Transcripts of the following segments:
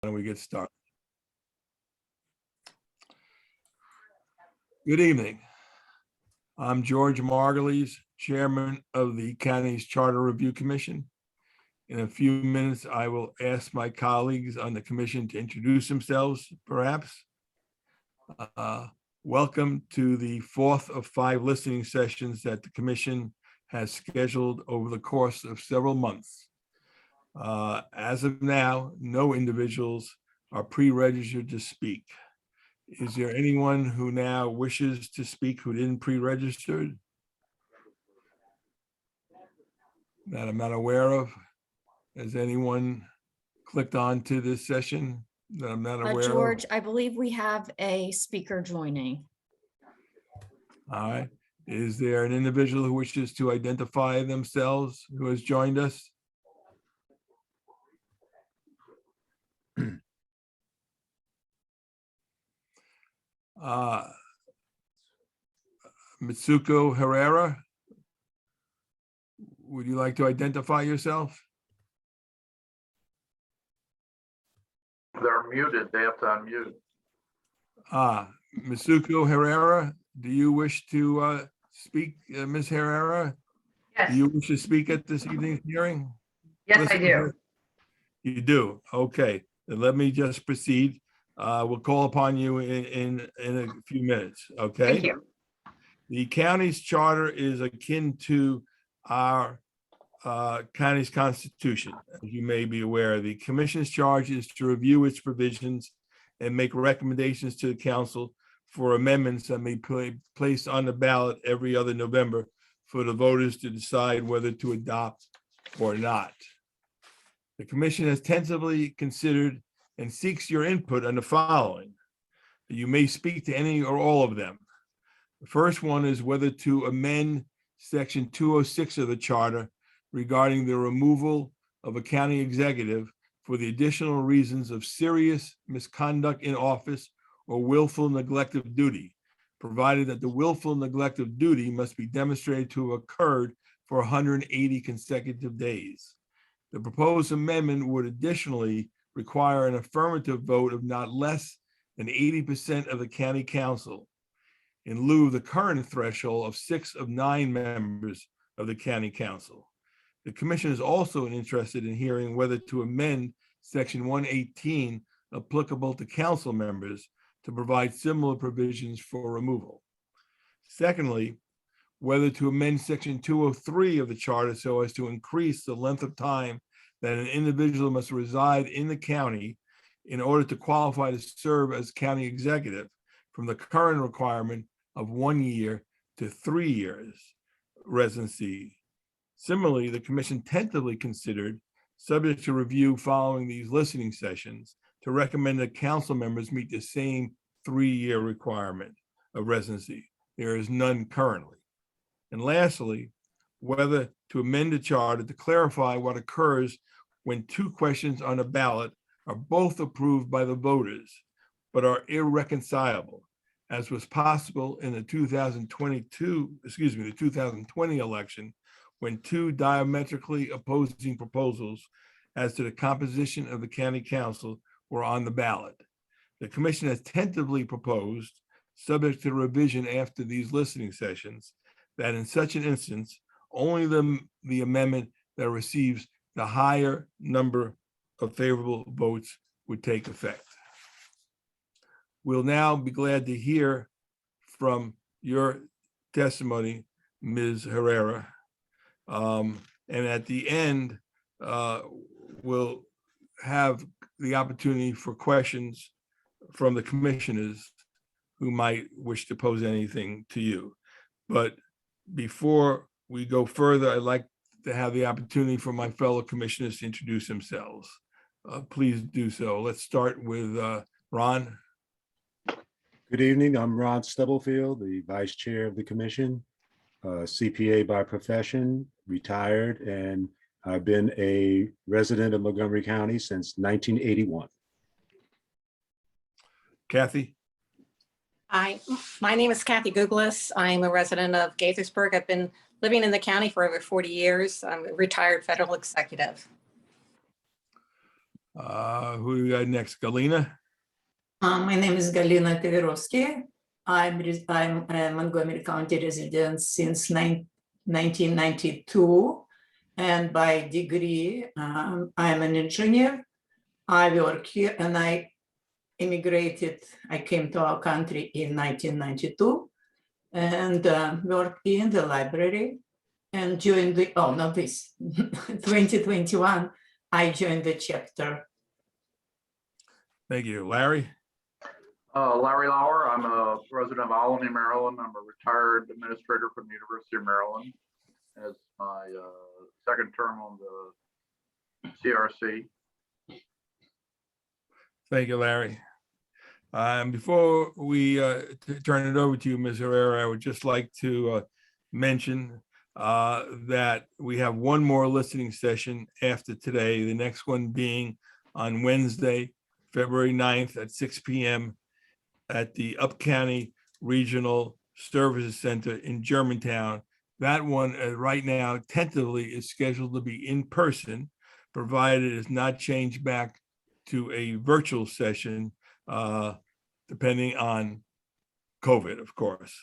don't we get started? Good evening. I'm George Margulies, Chairman of the County's Charter Review Commission. In a few minutes, I will ask my colleagues on the commission to introduce themselves, perhaps. Welcome to the fourth of 5 listening sessions that the commission has scheduled over the course of several months. As of now, no individuals are pre-registered to speak. Is there anyone who now wishes to speak who didn't pre-register? That I'm not aware of. Has anyone clicked on to this session that I'm not aware George, of? I believe we have a speaker joining. All right. Is there an individual who wishes to identify themselves who has joined us? Mitsuko Herrera, would you like to identify yourself? They're muted. They have to unmute. Mitsuko Herrera, do you wish to speak, Ms. Herrera? Yes, Do you wish to speak at this evening's hearing? yes, I do. You do? Okay, then let me just proceed. We'll call upon you in a few minutes, okay? Thank you. The county's charter is akin to our county's constitution. As you may be aware, the commission's charge is to review its provisions and make recommendations to the council for amendments that may be placed on the ballot every other November for the voters to decide whether to adopt or not. The commission has tentatively considered and seeks your input on the following. You may speak to any or all of them. The first one is whether to amend section 206 of the charter regarding the removal of a county executive for the additional reasons of serious misconduct in office or willful neglect of duty, provided that the willful neglect of duty must be demonstrated to have occurred for 180 consecutive days. The proposed amendment would additionally require an affirmative vote of not less than 80% of the county council, in lieu of the current threshold of 6 of 9 members of the county council. The commission is also interested in hearing whether to amend section 118 applicable to council members to provide similar provisions for removal. Secondly, whether to amend section 203 of the charter so as to increase the length of time that an individual must reside in the county in order to qualify to serve as county executive from the current requirement of 1 year to 3 years residency. Similarly, the commission tentatively considered, subject to review following these listening sessions, to recommend that council members meet the same 3-year requirement of residency. There is none currently. And lastly, whether to amend the charter to clarify what occurs when 2 questions on a ballot are both approved by the voters, but are irreconcilable, as was possible in the 2020 election, when 2 diametrically opposing proposals as to the composition of the county council were on the ballot. The commission has tentatively proposed, subject to revision after these listening sessions, that in such an instance, only the amendment that receives the higher number of favorable votes would take effect. We'll now be glad to hear from your testimony, Ms. Herrera. And at the end, we'll have the opportunity for questions from the commissioners who might wish to pose anything to you. But before we go further, I'd like to have the opportunity for my fellow commissioners to introduce themselves. Please do so. Let's start with Ron. Good evening. I'm Ron Stubblefield, the Vice Chair of the Commission, CPA by profession, retired, and I've been a resident of Montgomery County since 1981. Kathy. Hi, my name is Kathy Googlis. I'm a resident of Gaithersburg. I've been living in the county for over 40 years. I'm a retired federal executive. Who do we got next? Galina? My name is Galina Teverovsky. I'm a Montgomery County resident since 1992. And by degree, I'm an engineer. I work here and I immigrated. I came to our country in 1992 and worked in the library. And during the, 2021, I joined the chapter. Thank you. Larry? Larry Lauer, I'm a resident of Albany, Maryland. I'm a retired administrator from the University of Maryland. As my second term on the CRC. Thank you, Larry. Before we turn it over to you, Ms. Herrera, I would just like to mention that we have one more listening session after today, the next one being on Wednesday, February 9th at 6 p.m. at the Up County Regional Services Center in Germantown. That one right now tentatively is scheduled to be in person, provided it's not changed back to a virtual session, depending on COVID, of course.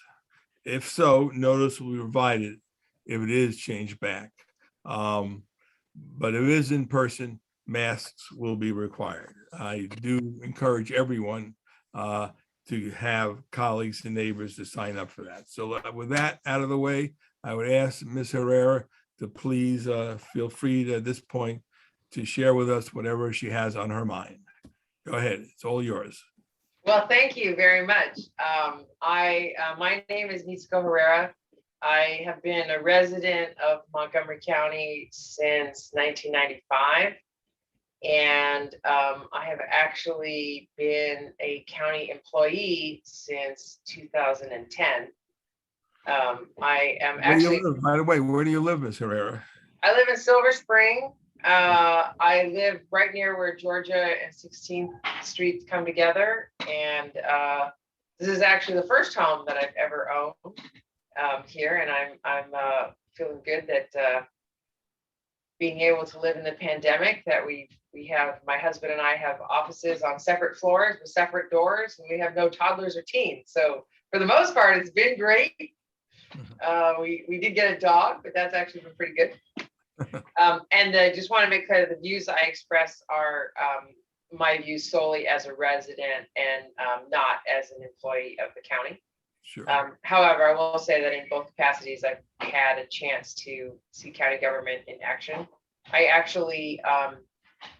If so, notice will be provided if it is changed back. But if it is in person, masks will be required. I do encourage everyone to have colleagues and neighbors to sign up for that. So with that out of the way, I would ask Ms. Herrera to please feel free to, at this point to share with us whatever she has on her mind. Go ahead, it's all yours. Well, thank you very much. My name is Nisco Herrera. I have been a resident of Montgomery County since 1995. And I have actually been a county employee since 2010. I am actually, By the way, where do you live, Ms. Herrera? I live in Silver Spring. I live right near where Georgia and 16th Street come together. And this is actually the first home that I've ever owned here. And I'm feeling good that being able to live in the pandemic, that we have, my husband and I have offices on separate floors with separate doors, and we have no toddlers or teens. So for the most part, it's been great. We did get a dog, but that's actually been pretty good. And I just want to make clear that the views I express are my views solely as a resident and not as an employee of the county. Sure. However, I will say that in both capacities, I've had a chance to see county government in action. I actually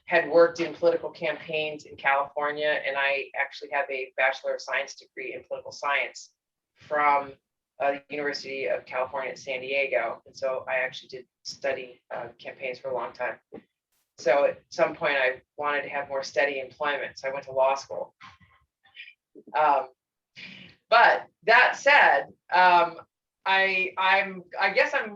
had worked in political campaigns in California, and I actually have a Bachelor of Science degree in political science from the University of California at San Diego. And so I actually did study campaigns for a long time. So at some point I wanted to have more steady employment. So I went to law school. But that said, I guess I'm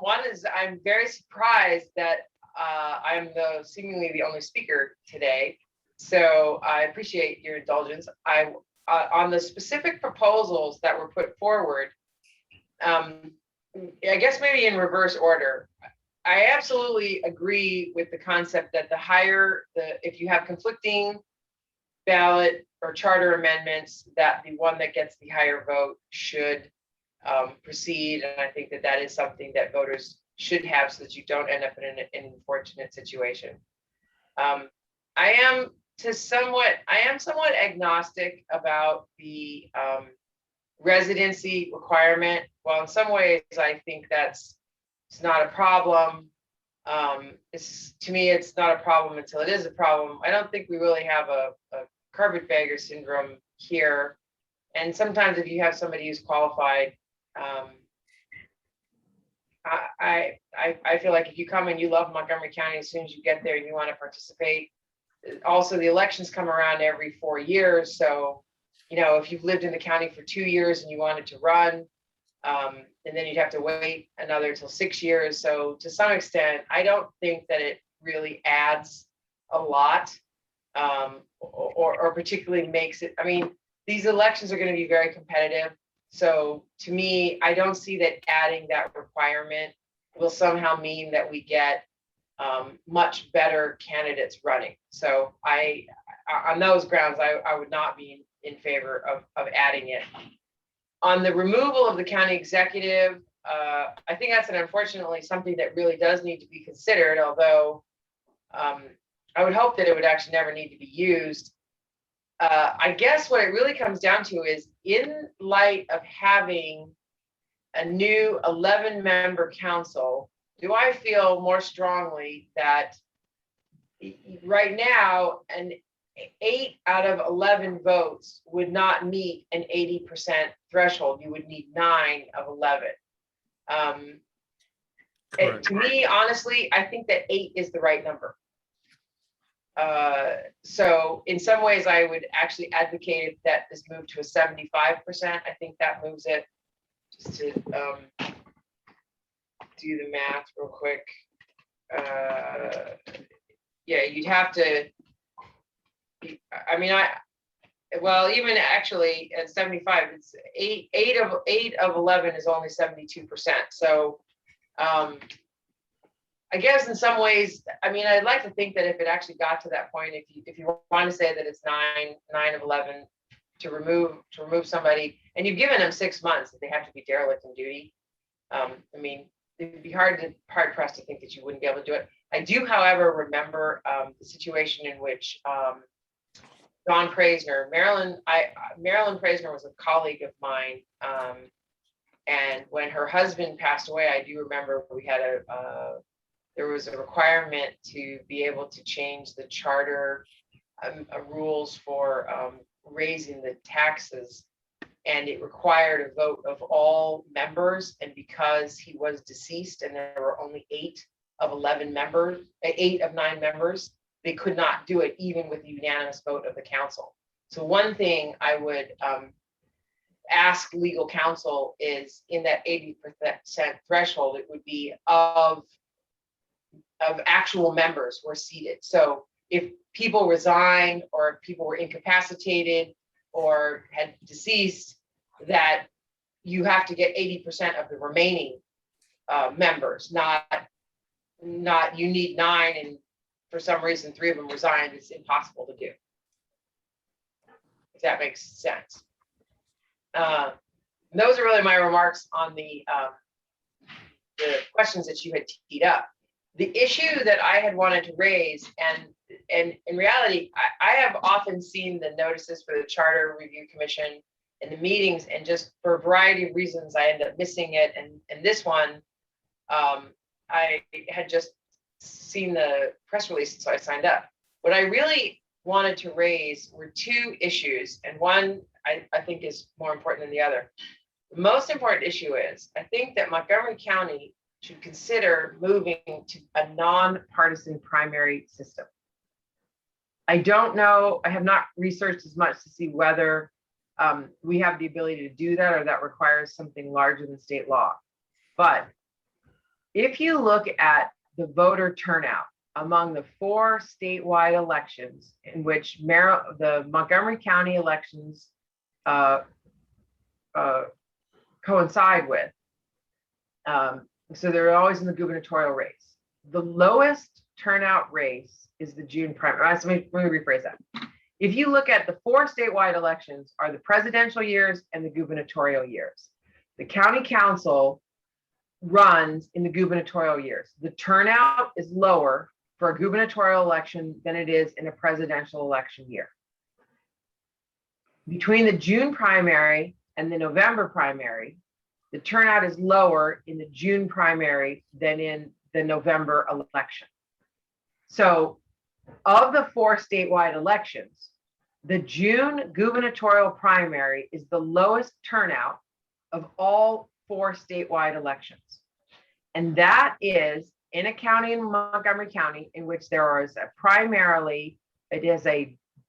very surprised that I'm seemingly the only speaker today. So I appreciate your indulgence. On the specific proposals that were put forward, I guess maybe in reverse order. I absolutely agree with the concept that if you have conflicting ballot or charter amendments, that the one that gets the higher vote should proceed. And I think that is something that voters should have so that you don't end up in an unfortunate situation. I am somewhat agnostic about the residency requirement. Well, in some ways, I think it's not a problem. To me, it's not a problem until it is a problem. I don't think we really have a carpetbagger syndrome here. And sometimes if you have somebody who's qualified, I feel like if you come and you love Montgomery County, as soon as you get there, you want to participate. Also, the elections come around every 4 years. So, if you've lived in the county for 2 years and you wanted to run, and then you'd have to wait another till 6 years. So to some extent, I don't think that it really adds a lot, or particularly makes it, these elections are going to be very competitive. So to me, I don't see that adding that requirement will somehow mean that we get much better candidates running. So on those grounds, I would not be in favor of adding it. On the removal of the county executive, I think that's unfortunately something that really does need to be considered, although I would hope that it would actually never need to be used. I guess what it really comes down to is, in light of having a new 11-member council, do I feel more strongly that right now, an 8 out of 11 votes would not meet an 80% threshold. You would need 9 of 11. Correct. To me, honestly, I think that 8 is the right number. So in some ways, I would actually advocate that this move to a 75%. I think that moves it. Just to do the math real quick. Yeah, you'd have to. I mean, well, even actually at 75, it's 8 of 11 is only 72%. So I guess in some ways, I mean, I'd like to think that if it actually got to that point, if you want to say that it's 9 of 11 to remove somebody, and you've given them 6 months that they have to be derelict in duty. I mean, it'd be hard pressed to think that you wouldn't be able to do it. I do, however, remember the situation in which Dawn Praisner, Marilyn Praisner was a colleague of mine. And when her husband passed away, I do remember we had there was a requirement to be able to change the charter rules for raising the taxes, and it required a vote of all members. And because he was deceased and there were only 8 of 11 members, 8 of 9 members, they could not do it even with the unanimous vote of the council. So one thing I would ask legal counsel is, in that 80% threshold, it would be of actual members were seated. So if people resigned, or if people were incapacitated or had deceased, that you have to get 80% of the remaining members, not you need 9 and for some reason 3 of them resigned. It's impossible to do, if that makes sense. Those are really my remarks on the questions that you had teed up. The issue that I had wanted to raise, and in reality, I have often seen the notices for the Charter Review Commission in the meetings, and just for a variety of reasons, I end up missing it. And this one, I had just seen the press release, so I signed up. What I really wanted to raise were 2 issues, and one I think is more important than the other. The most important issue is, I think that Montgomery County should consider moving to a nonpartisan primary system. I don't know, I have not researched as much to see whether we have the ability to do that, or that requires something larger than state law. But if you look at the voter turnout among the 4 statewide elections in which the Montgomery County elections coincide with, so they're always in the gubernatorial race. The lowest turnout race is the June primary. Let me rephrase that. If you look at the 4 statewide elections, are the presidential years and the gubernatorial years. The county council runs in the gubernatorial years. The turnout is lower for a gubernatorial election than it is in a presidential election year. Between the June primary and the November primary, the turnout is lower in the June primary than in the November election. So of the 4 statewide elections, the June gubernatorial primary is the lowest turnout of all 4 statewide elections. And that is in a county in Montgomery County in which there is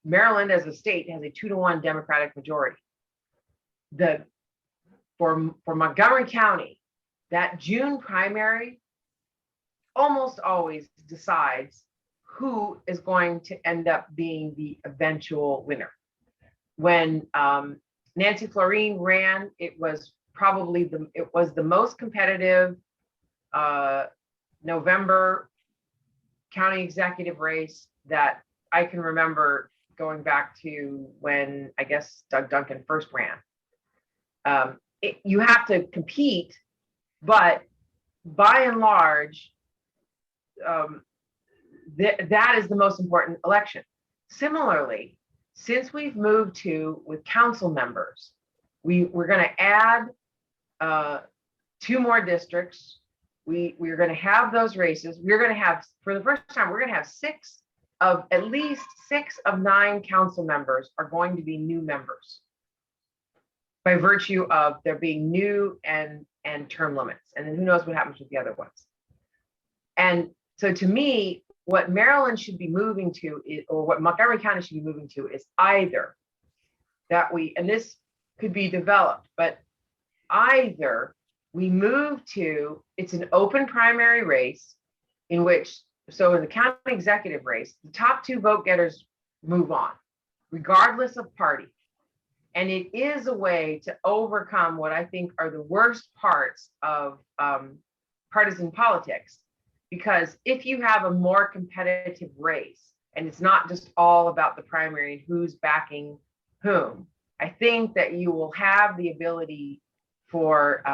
Maryland as a state has a 2-to-1 Democratic majority. For Montgomery County, that June primary almost always decides who is going to end up being the eventual winner. When Nancy Florine ran, it was probably the most competitive November county executive race that I can remember going back to when, I guess, Doug Duncan first ran. You have to compete, but by and large, that is the most important election. Similarly, since we've moved to with council members, we're going to add 2 more districts. We're going to have those races. We're going to have, for the first time, we're going to have at least 6 of 9 council members are going to be new members by virtue of there being new and term limits. And then who knows what happens with the other ones. And so to me, what Maryland should be moving to is, or what Montgomery County should be moving to is either that and this could be developed, but either we move to, it's an open primary race in which, so in the county executive race, the top 2 vote getters move on, regardless of party. And it is a way to overcome what I think are the worst parts of partisan politics. Because if you have a more competitive race, and it's not just all about the primary and who's backing whom, I think that you will have the ability for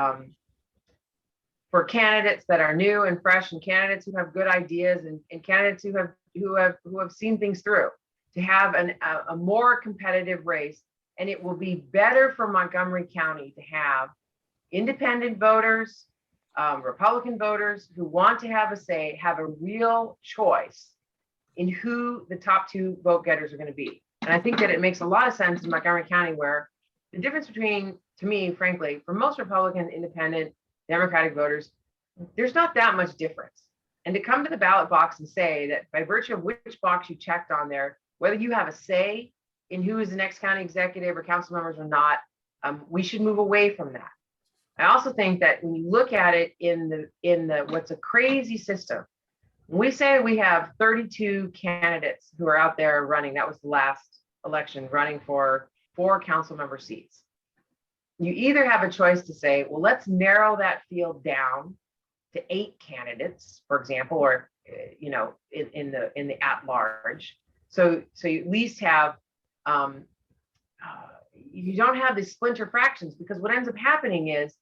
candidates that are new and fresh, and candidates who have good ideas, and candidates who have seen things through, to have a more competitive race. And it will be better for Montgomery County to have independent voters, Republican voters who want to have a say, have a real choice in who the top 2 vote getters are going to be. And I think that it makes a lot of sense in Montgomery County, where the difference between, to me, frankly, for most Republican, independent, Democratic voters, there's not that much difference. And to come to the ballot box and say that by virtue of which box you checked on there, whether you have a say in who is the next county executive or council members or not, we should move away from that. I also think that when you look at it in the what's a crazy system, when we say we have 32 candidates who are out there running, that was the last election, running for 4 council member seats. You either have a choice to say, well, let's narrow that field down to 8 candidates, for example, or in the at large. So you at least have you don't have these splinter fractions, because what ends up happening is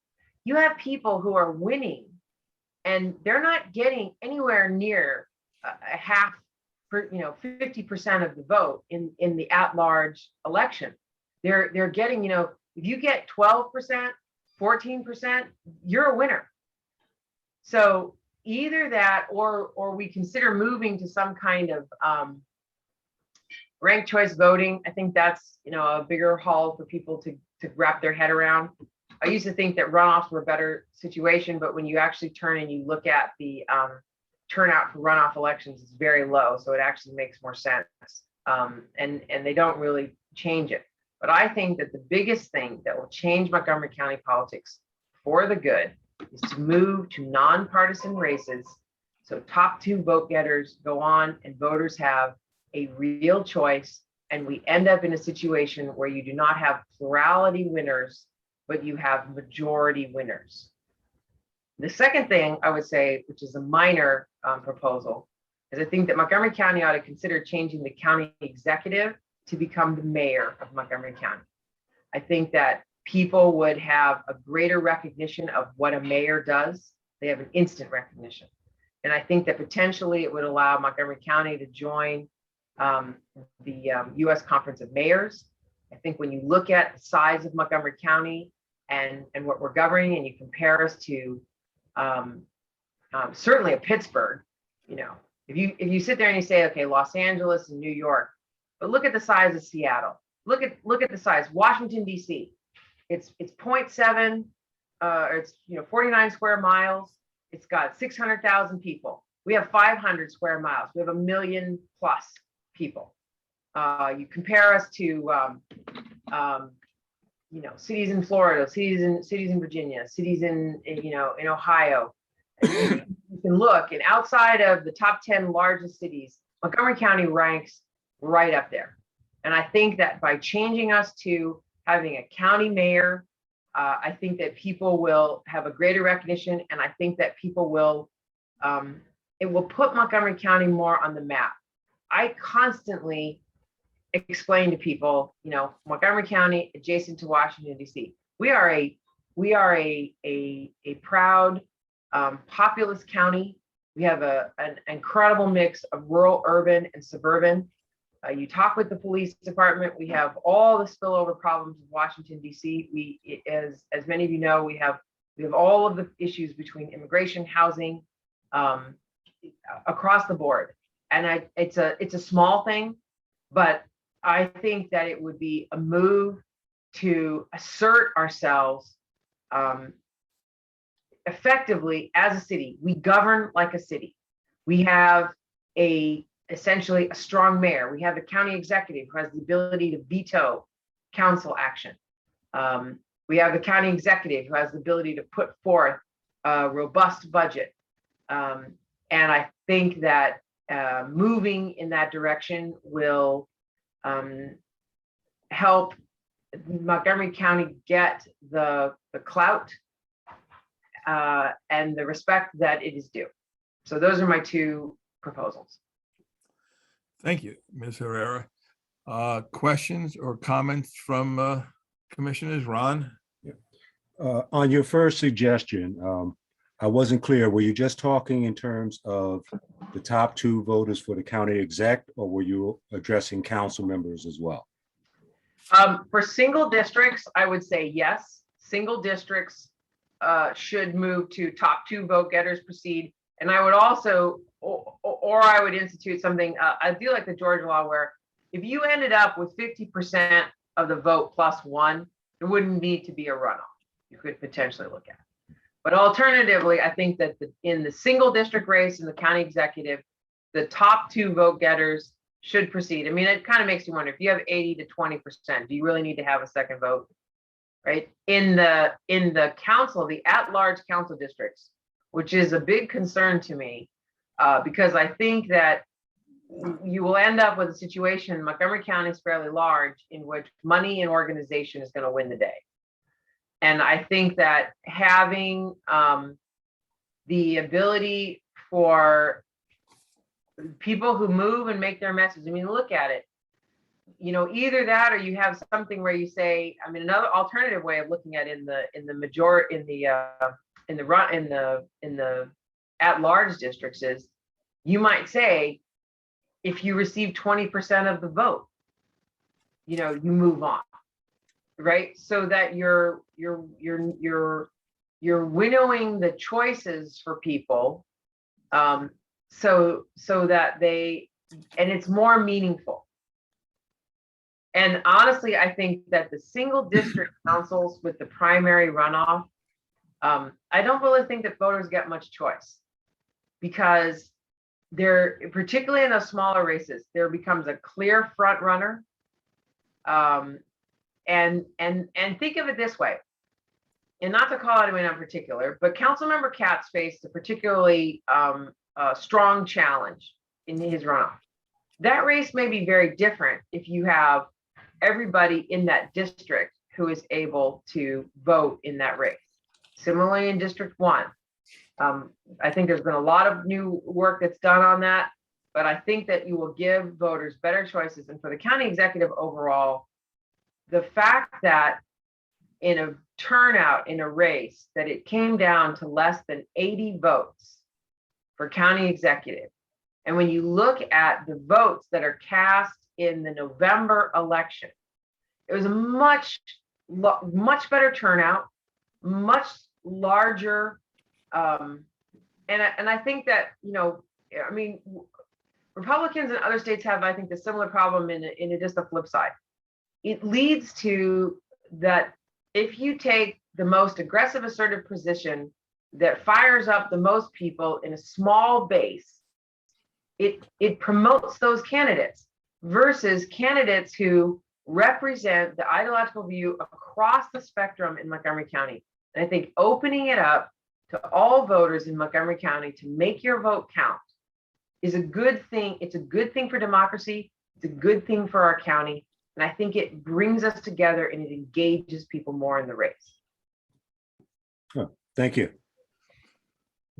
you have people who are winning and they're not getting anywhere near a half, 50% of the vote in the at-large election. They're getting, if you get 12%, 14%, you're a winner. So either that, or we consider moving to some kind of ranked choice voting. I think that's, a bigger haul for people to wrap their head around. I used to think that runoffs were a better situation, but when you actually turn and you look at the turnout for runoff elections, it's very low. So it actually makes more sense. And they don't really change it. But I think that the biggest thing that will change Montgomery County politics for the good is to move to nonpartisan races. So top 2 vote getters go on and voters have a real choice. And we end up in a situation where you do not have plurality winners, but you have majority winners. The second thing I would say, which is a minor proposal, is I think that Montgomery County ought to consider changing the county executive to become the mayor of Montgomery County. I think that people would have a greater recognition of what a mayor does. They have an instant recognition. And I think that potentially it would allow Montgomery County to join the U.S. Conference of Mayors. I think when you look at the size of Montgomery County and what we're governing, and you compare us to certainly a Pittsburgh, if you sit there and you say, okay, Los Angeles and New York, but look at the size of Seattle. Look at the size. Washington, D.C. It's 0.7, it's 49 square miles. It's got 600,000 people. We have 500 square miles. We have 1 million plus people. You compare us to cities in Florida, cities in Virginia, cities in Ohio. You can look, and outside of the top 10 largest cities, Montgomery County ranks right up there. And I think that by changing us to having a county mayor, I think that people will have a greater recognition, and I think that people will it will put Montgomery County more on the map. I constantly explain to people, you know, Montgomery County adjacent to Washington, D.C. We are a proud, populous county. We have an incredible mix of rural, urban, and suburban. You talk with the police department, we have all the spillover problems of Washington, D.C. We, as many of you know, we have all of the issues between immigration, housing, across the board. And it's a small thing, but I think that it would be a move to assert ourselves effectively as a city. We govern like a city. We have essentially a strong mayor. We have a county executive who has the ability to veto council action. We have the county executive who has the ability to put forth a robust budget. And I think that moving in that direction will help Montgomery County get the clout and the respect that it is due. So those are my two proposals. Thank you, Ms. Herrera. Questions or comments from commissioners? Ron? On your first suggestion, I wasn't clear. Were you just talking in terms of the top two voters for the county exec, or were you addressing council members as well? For single districts, I would say yes. Single districts should move to top two vote getters proceed. And I would also, or I would institute something, I feel like the Georgia law where if you ended up with 50% of the vote plus one, there wouldn't need to be a runoff. You could potentially look at it. But alternatively, I think that in the single district race in the county executive, the top two vote getters should proceed. I mean, it kind of makes you wonder, if you have 80 to 20%, do you really need to have a second vote? Right? In the council, the at-large council districts, which is a big concern to me, because I think that you will end up with a situation, Montgomery County is fairly large, in which money and organization is going to win the day. And I think that having the ability for people who move and make their message, I mean, look at it, you know, either that or you have something where you say, I mean, another alternative way of looking at it in the at-large districts is, you might say, if you receive 20% of the vote, you know, you move on, right? So that you're winnowing the choices for people, so that and it's more meaningful. And honestly, I think that the single district councils with the primary runoff, I don't really think that voters get much choice, because there, particularly in those smaller races, there becomes a clear front runner. And think of it this way, and not to call anyone in particular, but Councilmember Katz faced a particularly strong challenge in his runoff. That race may be very different if you have everybody in that district who is able to vote in that race. Similarly, in District 1, I think there's been a lot of new work that's done on that, but I think that you will give voters better choices. And for the county executive overall, the fact that in a turnout in a race, that it came down to less than 80 votes for county executive. And when you look at the votes that are cast in the November election, it was a much better turnout, much larger. And I think that, you know, I mean, Republicans in other states have, I think, the similar problem in just the flip side. It leads to that if you take the most aggressive, assertive position that fires up the most people in a small base, it promotes those candidates versus candidates who represent the ideological view across the spectrum in Montgomery County. And I think opening it up to all voters in Montgomery County to make your vote count is a good thing. It's a good thing for democracy. It's a good thing for our county. And I think it brings us together and it engages people more in the race. Oh, thank you.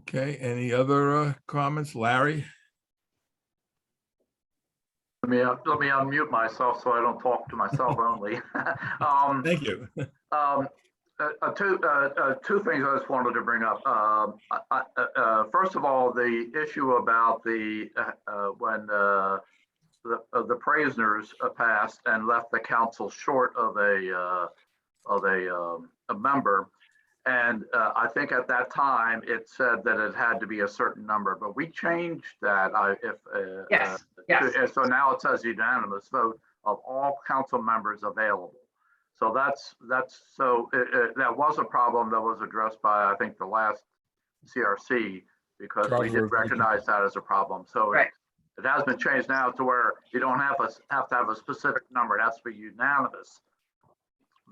Okay, any other comments? Larry? Let me unmute myself so I don't talk to myself only. Thank you. Two things I just wanted to bring up. First of all, the issue about when the prisoners passed and left the council short of a member. And I think at that time it said that it had to be a certain number, but we changed that. Yes. So now it says unanimous vote of all council members available. So that was a problem that was addressed by, I think, the last CRC, because we did recognize that as a problem. So Right. it has been changed now to where you don't have to have a specific number. It has to be unanimous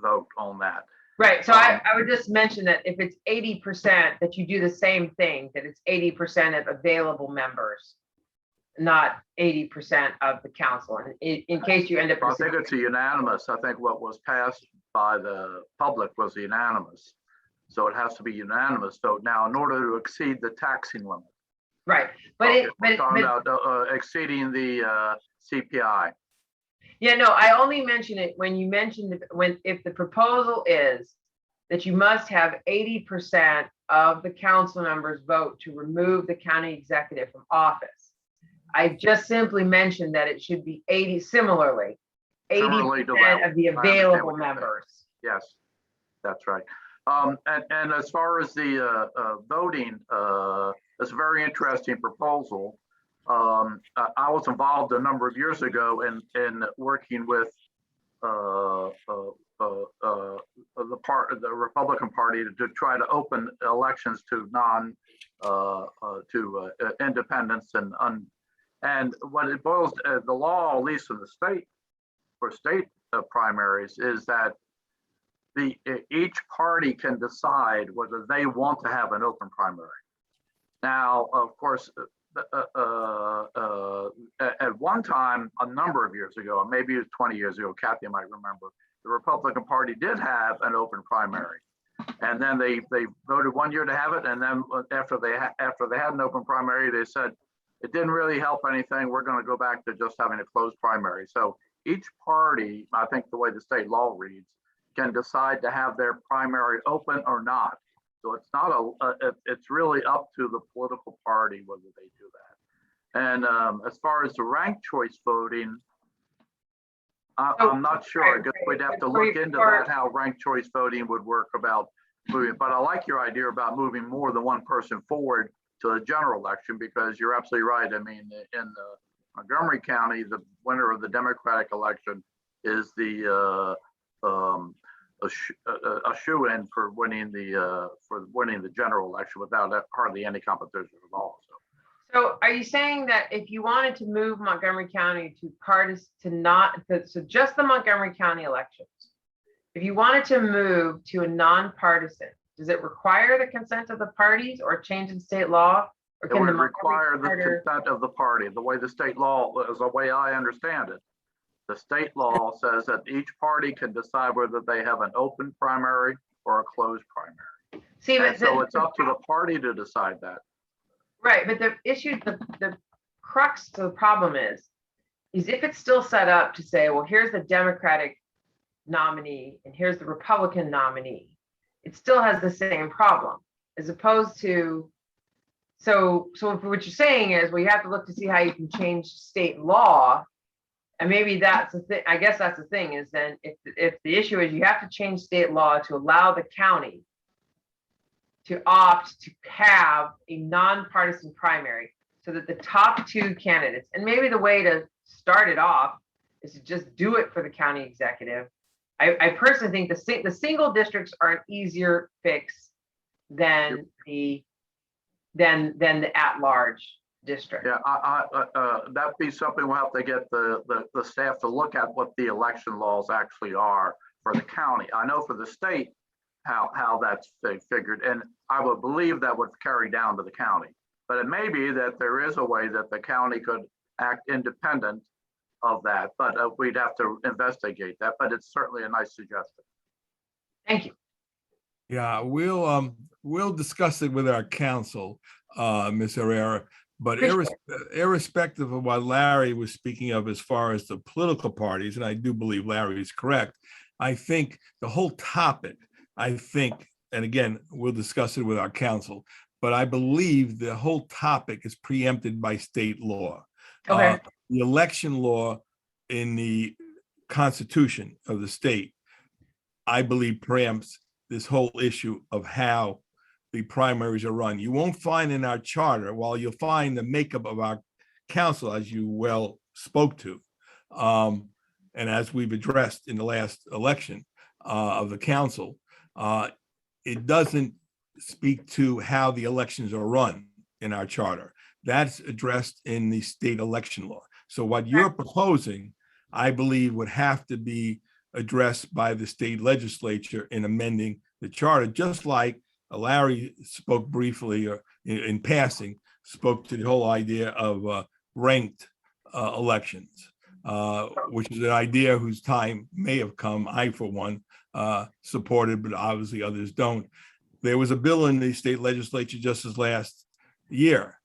vote on that. Right, so I would just mention that if it's 80%, that you do the same thing, that it's 80% of available members, not 80% of the council, and in case you end up. I think it's a unanimous. I think what was passed by the public was unanimous. So it has to be unanimous. So now, in order to exceed the taxing limit. Right, but we're talking about exceeding the CPI. Yeah, no, I only mention it when you mentioned if the proposal is that you must have 80% of the council members vote to remove the county executive from office. I just simply mentioned that it should be 80% of the available members. Yes, that's right. And as far as the voting, it's a very interesting proposal. I was involved a number of years ago in working with the Republican Party to try to open elections to independents and what it boils the law, at least in the state, for state primaries, is that each party can decide whether they want to have an open primary. Now, of course, at one time, a number of years ago, maybe it was 20 years ago, Kathy might remember, the Republican Party did have an open primary. And then they voted 1 year to have it. And then after they had an open primary, they said, it didn't really help anything. We're going to go back to just having a closed primary. So each party, I think the way the state law reads, can decide to have their primary open or not. So it's not it's really up to the political party whether they do that. And as far as the ranked choice voting, I'm not sure. I guess we'd have to look into that, how ranked choice voting would work about moving. But I like your idea about moving more than one person forward to the general election, because you're absolutely right. I mean, in Montgomery County, the winner of the Democratic election is a shoe-in for winning the general election without hardly any competition at all. So are you saying that if you wanted to move Montgomery County so just the Montgomery County elections, if you wanted to move to a nonpartisan, does it require the consent of the parties or change in state law? Or it would require the consent of the party. The way the state law is, the way I understand it, the state law says that each party can decide whether they have an open primary or a closed primary. See, and so it's up to the party to decide that. Right, but the issue, the crux to the problem is if it's still set up to say, well, here's the Democratic nominee and here's the Republican nominee, it still has the same problem, as opposed to, so what you're saying is, well, you have to look to see how you can change state law. And maybe that's the thing, I guess that's the thing, is then if the issue is you have to change state law to allow the county to opt to have a nonpartisan primary so that the top two candidates, and maybe the way to start it off is to just do it for the county executive. I personally think the single districts are an easier fix than the at-large district. Yeah, that'd be something we'll have to get the staff to look at, what the election laws actually are for the county. I know for the state how that's figured, and I would believe that would carry down to the county. But it may be that there is a way that the county could act independent of that, but we'd have to investigate that. But it's certainly a nice suggestion. Thank you. Yeah, we'll discuss it with our council. Ms. Herrera. But Appreciate irrespective of what Larry was speaking of as far as the political parties, and I do believe Larry is correct, I think the whole topic, and again, we'll discuss it with our counsel, but I believe the whole topic is preempted by state law. Okay. The election law in the Constitution of the state, I believe, preempts this whole issue of how the primaries are run. You won't find in our charter, while you'll find the makeup of our council, as you well spoke to, and as we've addressed in the last election of the council, it doesn't speak to how the elections are run in our charter. That's addressed in the state election law. So what you're proposing, I believe, would have to be addressed by the state legislature in amending the charter, just like Larry spoke briefly or in passing, spoke to the whole idea of ranked elections, which is an idea whose time may have come. I, for one, supported, but obviously others don't. There was a bill in the state legislature just as last year,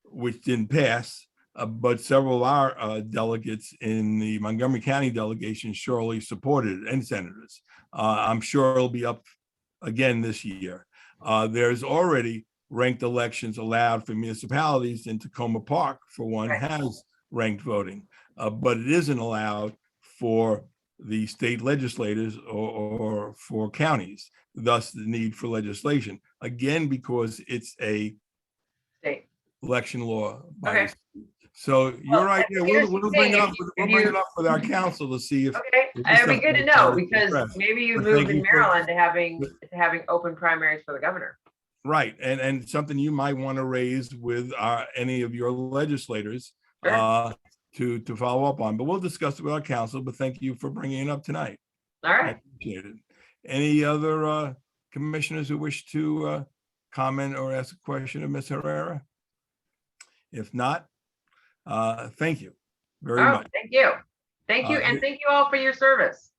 which didn't pass, but several of our delegates in the Montgomery County delegation surely supported it, and senators. I'm sure it'll be up again this year. There's already ranked elections allowed for municipalities, in Tacoma Park, for one, has ranked voting, but it isn't allowed for the state legislators or for counties, thus the need for legislation. Again, because it's a State. election law. Okay. So your Well, idea, here's we'll the bring thing, it up, if you- with our council to see if. Okay, if it'd be it's good to something know, that's because addressed. maybe you But move thank in you for- Maryland to having open primaries for the governor. Right, and something you might want to raise with any of your legislators Sure. to follow up on, but we'll discuss it with our council, but thank you for bringing it up tonight. All I right. appreciate it. Any other commissioners who wish to comment or ask a question of Ms. Herrera? If not, thank you very Oh, much. thank you. Thank you. And thank you all for your service.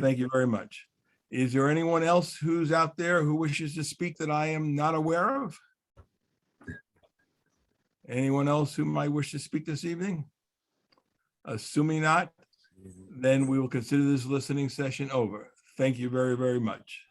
Thank you very much. Is there anyone else who's out there who wishes to speak that I am not aware of? Anyone else who might wish to speak this evening? Assuming not, then we will consider this listening session over. Thank you very, very much.